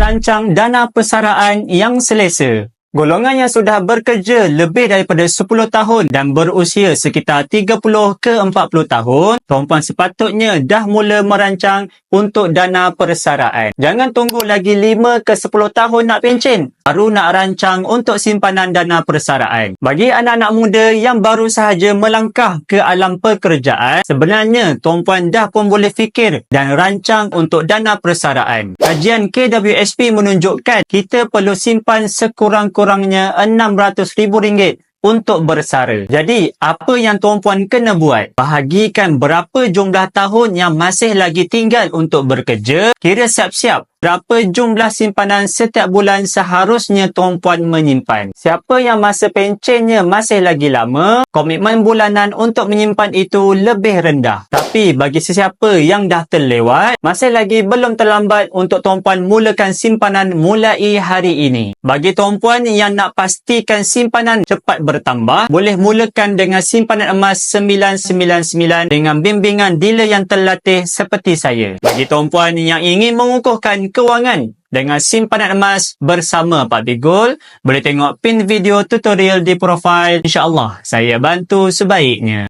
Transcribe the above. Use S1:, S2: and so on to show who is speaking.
S1: merancang dana persaraan yang selesa. Golongan yang sudah bekerja lebih daripada 10 tahun dan berusia sekitar 30 ke 40 tahun, tuan-puan sepatutnya dah mula merancang untuk dana persaraan. Jangan tunggu lagi 5 ke 10 tahun nak pencen, baru nak rancang untuk simpanan dana persaraan. Bagi anak-anak muda yang baru sahaja melangkah ke alam pekerjaan, sebenarnya tuan-puan dah pun boleh fikir dan rancang untuk dana persaraan. Kajian KWSP menunjukkan kita perlu simpan sekurang-kurangnya RM600,000 untuk bersara. Jadi, apa yang tuan-puan kena buat? Bahagikan berapa jumlah tahun yang masih lagi tinggal untuk bekerja, kira siap-siap berapa jumlah simpanan setiap bulan seharusnya tuan-puan menyimpan. Siapa yang masa pencennya masih lagi lama, komitmen bulanan untuk menyimpan itu lebih rendah. Tapi bagi sesiapa yang dah terlewat, masih lagi belum terlambat untuk tuan-puan mulakan simpanan mulai hari ini. Bagi tuan-puan yang nak pastikan simpanan cepat bertambah, boleh mulakan dengan simpanan emas 999 dengan bimbingan dealer yang terlatih seperti saya. Bagi tuan-puan yang ingin mengukuhkan kewangan dengan simpanan emas bersama Pak Bigul, boleh tengok pin video tutorial di profil. InsyaAllah saya bantu sebaiknya.